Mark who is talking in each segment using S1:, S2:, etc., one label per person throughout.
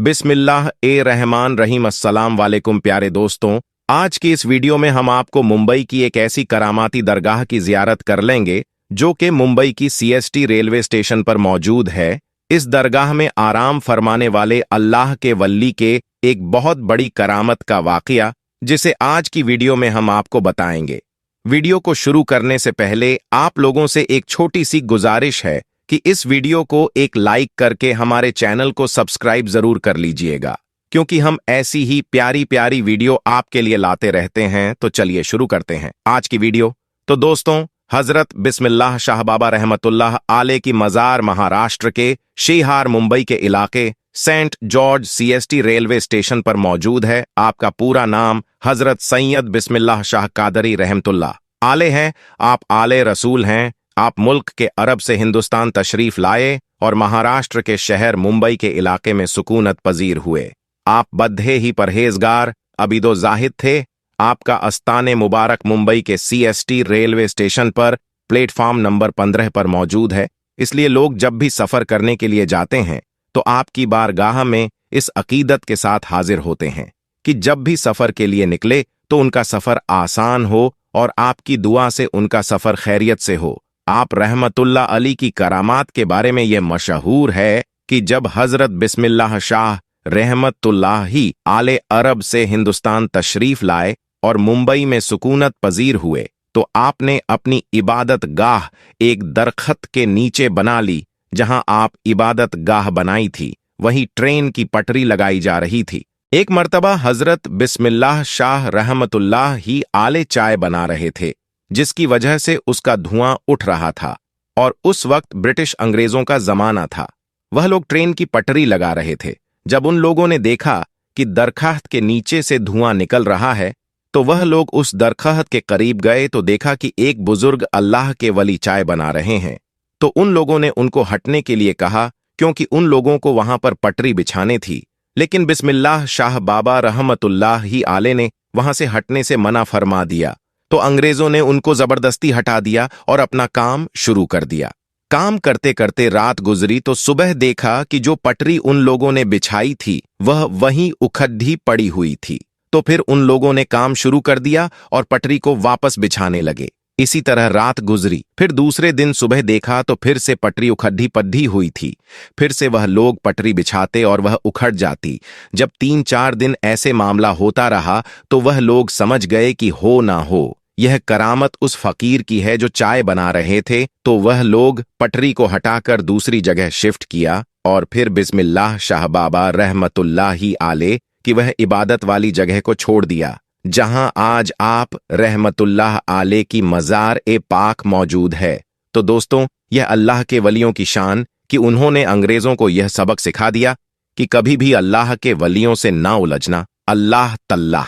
S1: बिस्मिल्लाह ए रहमान रहीम। अस्सलाम वालेकुम प्यारे दोस्तों, आज की इस वीडियो में हम आपको मुंबई की एक ऐसी करामाती दरगाह की जियारत कर लेंगे जो कि मुंबई की सीएसटी रेलवे स्टेशन पर मौजूद है। इस दरगाह में आराम फरमाने वाले अल्लाह के वली के एक बहुत बड़ी करामत का वाकया, जिसे आज की वीडियो में हम आपको बताएंगे। वीडियो को शुरू करने से पहले आप लोगों से एक छोटी सी गुजारिश है कि इस वीडियो को एक लाइक करके हमारे चैनल को सब्सक्राइब जरूर कर लीजिएगा, क्योंकि हम ऐसी ही प्यारी प्यारी वीडियो आपके लिए लाते रहते हैं। तो चलिए शुरू करते हैं आज की वीडियो। तो दोस्तों, हजरत बिस्मिल्लाह शाह बाबा रहमतुल्लाह आले की मजार महाराष्ट्र के शीहार मुंबई के इलाके saint George CST railway station पर मौजूद है। आपका पूरा नाम हजरत सैयद बिस्मिल्लाह शाह कादरी रहमतुल्लाह आले हैं। आप आले रसूल हैं। आप मुल्क के अरब से हिंदुस्तान तशरीफ लाए और महाराष्ट्र के शहर मुंबई के इलाके में सुकूनत पजीर हुए। आप बद्धे ही परहेजगार अबीदो जाहिद थे। आपका अस्ताने मुबारक मुंबई के सीएसटी रेलवे स्टेशन पर प्लेटफॉर्म नंबर 15 पर मौजूद है। इसलिए लोग जब भी सफर करने के लिए जाते हैं तो आपकी बारगाह में इस अकीदत के साथ हाजिर होते हैं कि जब भी सफर के लिए निकले तो उनका सफर आसान हो और आपकी दुआ से उनका सफर खैरियत से हो। आप रहमतुल्लाह अली की करामात के बारे में यह मशहूर है कि जब हजरत बिस्मिल्लाह शाह रहमतुल्लाही आले अरब से हिंदुस्तान तशरीफ लाए और मुंबई में सुकूनत पजीर हुए तो आपने अपनी इबादत गाह एक दरख्त के नीचे बना ली। जहां आप इबादत गाह बनाई थी वहीं ट्रेन की पटरी लगाई जा रही थी। एक मर्तबा हजरत बिस्मिल्लाह शाह रहमतुल्लाह ही आले चाय बना रहे थे, जिसकी वजह से उसका धुआं उठ रहा था और उस वक्त ब्रिटिश अंग्रेजों का जमाना था। वह लोग ट्रेन की पटरी लगा रहे थे। जब उन लोगों ने देखा कि दरख्त के नीचे से धुआं निकल रहा है तो वह लोग उस दरख्त के करीब गए तो देखा कि एक बुजुर्ग अल्लाह के वली चाय बना रहे हैं। तो उन लोगों ने उनको हटने के लिए कहा, क्योंकि उन लोगों को वहां पर पटरी बिछाने थी। लेकिन बिस्मिल्लाह शाह बाबा रहमतुल्लाह ही आले ने वहां से हटने से मना फरमा दिया। तो अंग्रेजों ने उनको जबरदस्ती हटा दिया और अपना काम शुरू कर दिया। काम करते करते रात गुजरी तो सुबह देखा कि जो पटरी उन लोगों ने बिछाई थी वह वहीं उखड्डी पड़ी हुई थी। तो फिर उन लोगों ने काम शुरू कर दिया और पटरी को वापस बिछाने लगे। इसी तरह रात गुजरी। फिर दूसरे दिन सुबह देखा तो फिर से पटरी उखड्डी पड्डी हुई थी। फिर से वह लोग पटरी बिछाते और वह उखड़ जाती। जब 3-4 दिन ऐसे मामला होता रहा तो वह लोग समझ गए कि हो ना हो यह करामत उस फकीर की है जो चाय बना रहे थे। तो वह लोग पटरी को हटाकर दूसरी जगह शिफ्ट किया और फिर बिस्मिल्लाह शाह बाबा रहमतुल्लाही आले कि वह इबादत वाली जगह को छोड़ दिया, जहां आज आप रहमतुल्लाह आले की मजार ए पाक मौजूद है। तो दोस्तों, यह अल्लाह के वलियों की शान कि उन्होंने अंग्रेजों को यह सबक सिखा दिया कि कभी भी अल्लाह के वलियों से ना उलझना। अल्लाह तल्लाह,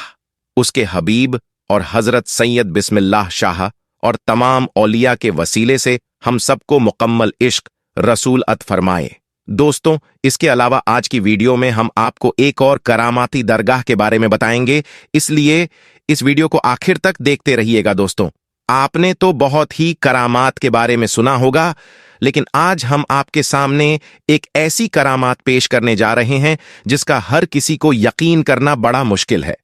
S1: उसके हबीब और हजरत सैयद बिस्मिल्लाह शाह और तमाम औलिया के वसीले से हम सबको मुकम्मल इश्क रसूल अत फरमाए। दोस्तों, इसके अलावा आज की वीडियो में हम आपको एक और करामाती दरगाह के बारे में बताएंगे, इसलिए इस वीडियो को आखिर तक देखते रहिएगा। दोस्तों, आपने तो बहुत ही करामात के बारे में सुना होगा, लेकिन आज हम आपके सामने एक ऐसी करामात पेश करने जा रहे हैं जिसका हर किसी को यकीन करना बड़ा मुश्किल है।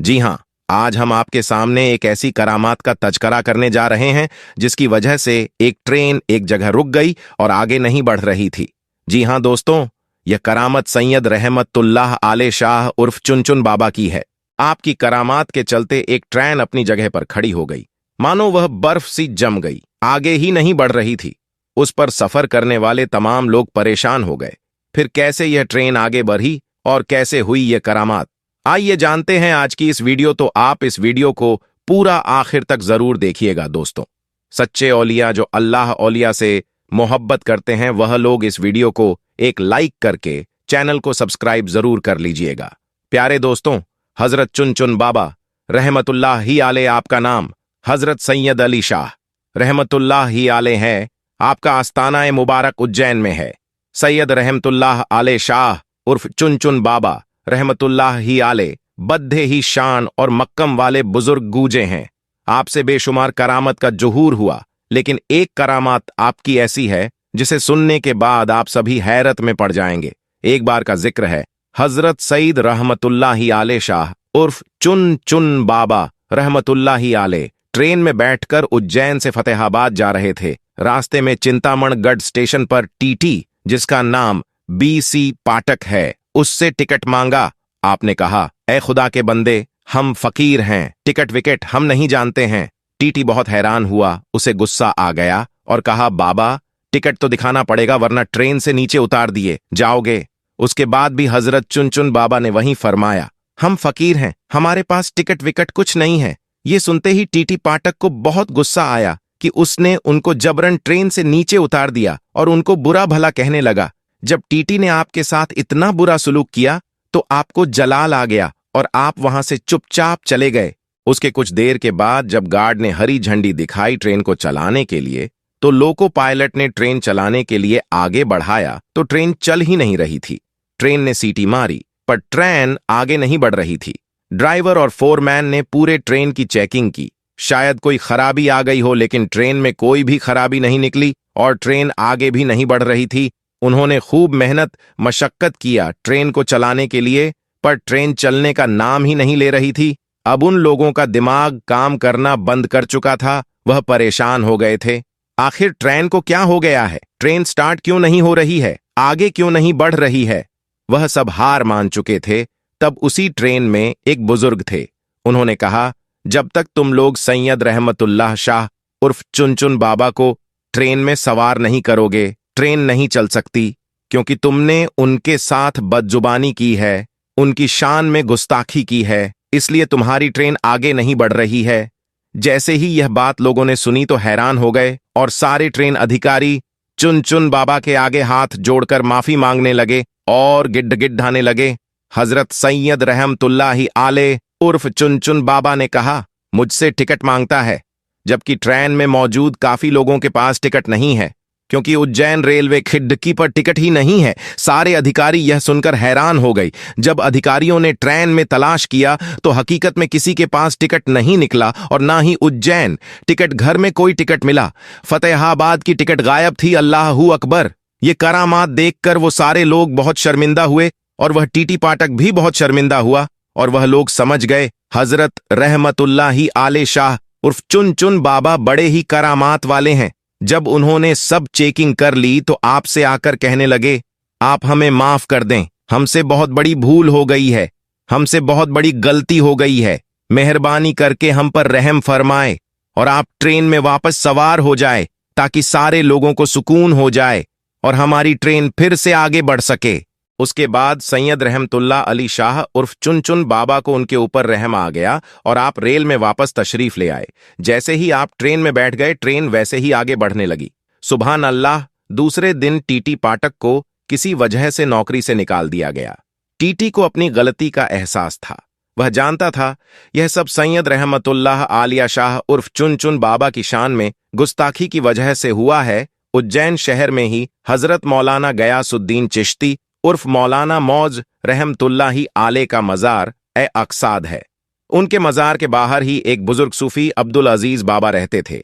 S1: जी हां, आज हम आपके सामने एक ऐसी करामात का तज़किरा करने जा रहे हैं जिसकी वजह से एक ट्रेन एक जगह रुक गई और आगे नहीं बढ़ रही थी। जी हां दोस्तों, यह करामत सैयद रहमतुल्लाह आले शाह उर्फ चुनचुन बाबा की है। आपकी करामात के चलते एक ट्रेन अपनी जगह पर खड़ी हो गई, मानो वह बर्फ सी जम गई, आगे ही नहीं बढ़ रही थी। उस पर सफर करने वाले तमाम लोग परेशान हो गए। फिर कैसे यह ट्रेन आगे बढ़ी और कैसे हुई यह करामात, आइए जानते हैं आज की इस वीडियो। तो आप इस वीडियो को पूरा आखिर तक जरूर देखिएगा। दोस्तों, सच्चे औलिया जो अल्लाह औलिया से मोहब्बत करते हैं वह लोग इस वीडियो को एक लाइक करके चैनल को सब्सक्राइब जरूर कर लीजिएगा। प्यारे दोस्तों, हजरत चुनचुन बाबा रहमतुल्लाह ही आले, आपका नाम हजरत सैयद अली शाह रहमतुल्लाह ही आले है। आपका आस्ताना मुबारक उज्जैन में है। सैयद रहमतुल्लाह आले शाह उर्फ चुनचुन बाबा रहमतुल्लाह ही आले बद्धे ही शान और मक्कम वाले बुजुर्ग गूंजे हैं। आपसे बेशुमार करामत का जुहूर हुआ, लेकिन एक करामात आपकी ऐसी है जिसे सुनने के बाद आप सभी हैरत में पड़ जाएंगे। एक बार का जिक्र है, हजरत सईद रहमतुल्लाहि आले शाह उर्फ चुन चुन बाबा रहमतुल्लाहि आले ट्रेन में बैठकर उज्जैन से फतेहाबाद जा रहे थे। रास्ते में चिंतामणगढ़ स्टेशन पर टीटी, जिसका नाम बीसी पाठक है, उससे टिकट मांगा। आपने कहा, ए खुदा के बंदे, हम फकीर हैं, टिकट विकेट हम नहीं जानते हैं। टीटी बहुत हैरान हुआ, उसे गुस्सा आ गया और कहा, बाबा टिकट तो दिखाना पड़ेगा वरना ट्रेन से नीचे उतार दिए जाओगे। उसके बाद भी हजरत चुन चुन बाबा ने वहीं फरमाया, हम फकीर हैं, हमारे पास टिकट विकट कुछ नहीं है। ये सुनते ही टीटी पाठक को बहुत गुस्सा आया कि उसने उनको जबरन ट्रेन से नीचे उतार दिया और उनको बुरा भला कहने लगा। जब टीटी ने आपके साथ इतना बुरा सुलूक किया तो आपको जलाल आ गया और आप वहां से चुपचाप चले गए। उसके कुछ देर के बाद जब गार्ड ने हरी झंडी दिखाई ट्रेन को चलाने के लिए, तो लोको पायलट ने ट्रेन चलाने के लिए आगे बढ़ाया तो ट्रेन चल ही नहीं रही थी। ट्रेन ने सीटी मारी पर ट्रेन आगे नहीं बढ़ रही थी। ड्राइवर और फोरमैन ने पूरे ट्रेन की चेकिंग की। शायद कोई खराबी आ गई हो, लेकिन ट्रेन में कोई भी खराबी नहीं निकली और ट्रेन आगे भी नहीं बढ़ रही थी। उन्होंने खूब मेहनत मशक्कत किया ट्रेन को चलाने के लिए, पर ट्रेन चलने का नाम ही नहीं ले रही थी। अब उन लोगों का दिमाग काम करना बंद कर चुका था, वह परेशान हो गए थे। आखिर ट्रेन को क्या हो गया है? ट्रेन स्टार्ट क्यों नहीं हो रही है? आगे क्यों नहीं बढ़ रही है? वह सब हार मान चुके थे। तब उसी ट्रेन में एक बुजुर्ग थे। उन्होंने कहा, जब तक तुम लोग सैयद रहमतुल्लाह शाह उर्फ चुन चुन बाबा को ट्रेन में सवार नहीं करोगे, ट्रेन नहीं चल सकती, क्योंकि तुमने उनके साथ बदजुबानी की है, उनकी शान में गुस्ताखी की है, इसलिए तुम्हारी ट्रेन आगे नहीं बढ़ रही है। जैसे ही यह बात लोगों ने सुनी तो हैरान हो गए और सारे ट्रेन अधिकारी चुन चुन बाबा के आगे हाथ जोड़कर माफी मांगने लगे और गिड्ढाने लगे। हजरत सैयद रहमतुल्लाहि आले उर्फ चुन चुन बाबा ने कहा, मुझसे टिकट मांगता है, जबकि ट्रेन में मौजूद काफी लोगों के पास टिकट नहीं है, क्योंकि उज्जैन रेलवे खिड़की पर टिकट ही नहीं है। सारे अधिकारी यह सुनकर हैरान हो गई। जब अधिकारियों ने ट्रेन में तलाश किया तो हकीकत में किसी के पास टिकट नहीं निकला और ना ही उज्जैन टिकट घर में कोई टिकट मिला। फतेहाबाद की टिकट गायब थी। अल्लाहू अकबर! ये करामात देखकर वो सारे लोग बहुत शर्मिंदा हुए और वह टीटी पाठक भी बहुत शर्मिंदा हुआ और वह लोग समझ गए हजरत रहमतुल्लाहि आले शाह उर्फ चुन चुन बाबा बड़े ही करामात वाले हैं। जब उन्होंने सब चेकिंग कर ली तो आपसे आकर कहने लगे, आप हमें माफ कर दें, हमसे बहुत बड़ी भूल हो गई है, हमसे बहुत बड़ी गलती हो गई है, मेहरबानी करके हम पर रहम फरमाए और आप ट्रेन में वापस सवार हो जाए ताकि सारे लोगों को सुकून हो जाए और हमारी ट्रेन फिर से आगे बढ़ सके। उसके बाद सैयद रहमतुल्लाह अली शाह उर्फ चुन चुन बाबा को उनके ऊपर रहम आ गया और आप रेल में वापस तशरीफ ले आए। जैसे ही आप ट्रेन में बैठ गए, ट्रेन वैसे ही आगे बढ़ने लगी। सुभान अल्लाह! दूसरे दिन टीटी पाठक को किसी वजह से नौकरी से निकाल दिया गया। टीटी को अपनी गलती का एहसास था। वह जानता था यह सब सैयद रहमतुल्लाह आलिया शाह उर्फ चुन चुन बाबा की शान में गुस्ताखी की वजह से हुआ है। उज्जैन शहर में ही हजरत मौलाना गयासुद्दीन चिश्ती उर्फ मौलाना मौज रहमतुल्लाहि आले का मजार अक्साद है। उनके मजार के बाहर ही एक बुजुर्ग सूफी अब्दुल अजीज बाबा रहते थे,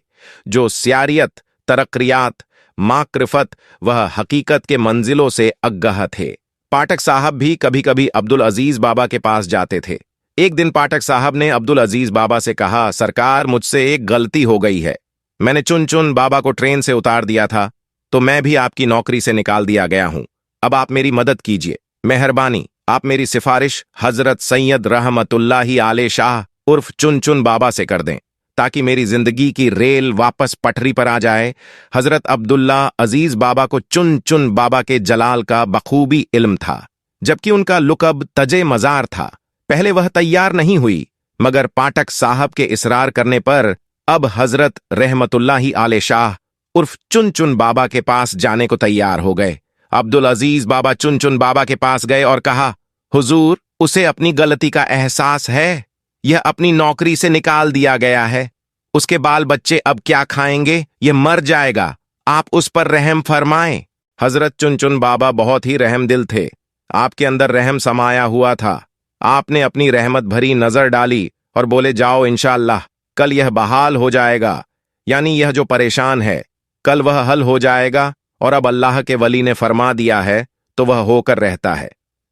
S1: जो स्यारियत, तरक्रियात, माकृफत वह हकीकत के मंजिलों से अग्गह थे। पाठक साहब भी कभी कभी अब्दुल अजीज बाबा के पास जाते थे। एक दिन पाठक साहब ने अब्दुल अजीज बाबा से कहा, सरकार, मुझसे एक गलती हो गई है। मैंने चुन चुन बाबा को ट्रेन से उतार दिया था, तो मैं भी आपकी नौकरी से निकाल दिया गया हूं। अब आप मेरी मदद कीजिए, मेहरबानी। आप मेरी सिफारिश हजरत सैयद रहमतुल्लाहि आले शाह उर्फ चुन चुन बाबा से कर दें, ताकि मेरी जिंदगी की रेल वापस पटरी पर आ जाए। हजरत अब्दुल्ला अजीज बाबा को चुन चुन बाबा के जलाल का बखूबी इल्म था, जबकि उनका लुकब तजे मजार था। पहले वह तैयार नहीं हुई, मगर पाठक साहब के इसरार करने पर अब हजरत रहमतुल्लाहि आले शाह उर्फ चुन चुन बाबा के पास जाने को तैयार हो गए। अब्दुल अजीज बाबा चुन चुन बाबा के पास गए और कहा, हुजूर, उसे अपनी गलती का एहसास है। यह अपनी नौकरी से निकाल दिया गया है। उसके बाल बच्चे अब क्या खाएंगे? यह मर जाएगा। आप उस पर रहम फरमाएं। हजरत चुन चुन बाबा बहुत ही रहम दिल थे। आपके अंदर रहम समाया हुआ था। आपने अपनी रहमत भरी नजर डाली और बोले, जाओ, इंशाअल्लाह कल यह बहाल हो जाएगा, यानी यह जो परेशान है कल वह हल हो जाएगा, और अब अल्लाह के वली ने फरमा दिया है तो वह होकर रहता है।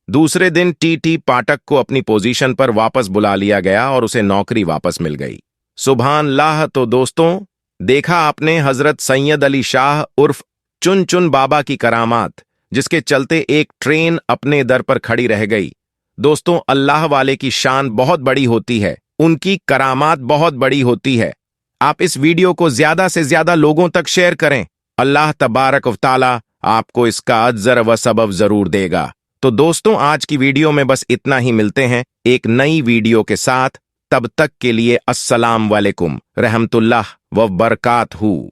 S1: दूसरे दिन टी पाठक को अपनी पोजीशन पर वापस बुला लिया गया और उसे नौकरी वापस मिल गई। सुभान अल्लाह। तो दोस्तों, देखा आपने हजरत सैयद अली शाह उर्फ चुन चुन बाबा की करामात, जिसके चलते एक ट्रेन अपने दर पर खड़ी रह गई। दोस्तों, अल्लाह वाले की शान बहुत बड़ी होती है, उनकी करामात बहुत बड़ी होती है। आप इस वीडियो को ज्यादा से ज्यादा लोगों तक शेयर करें। अल्लाह तबारक व तआला आपको इसका अज्र व सबब जरूर देगा। तो दोस्तों, आज की वीडियो में बस इतना ही। मिलते हैं एक नई वीडियो के साथ। तब तक के लिए अस्सलाम वालेकुम रहमतुल्लाह व बरकातहू।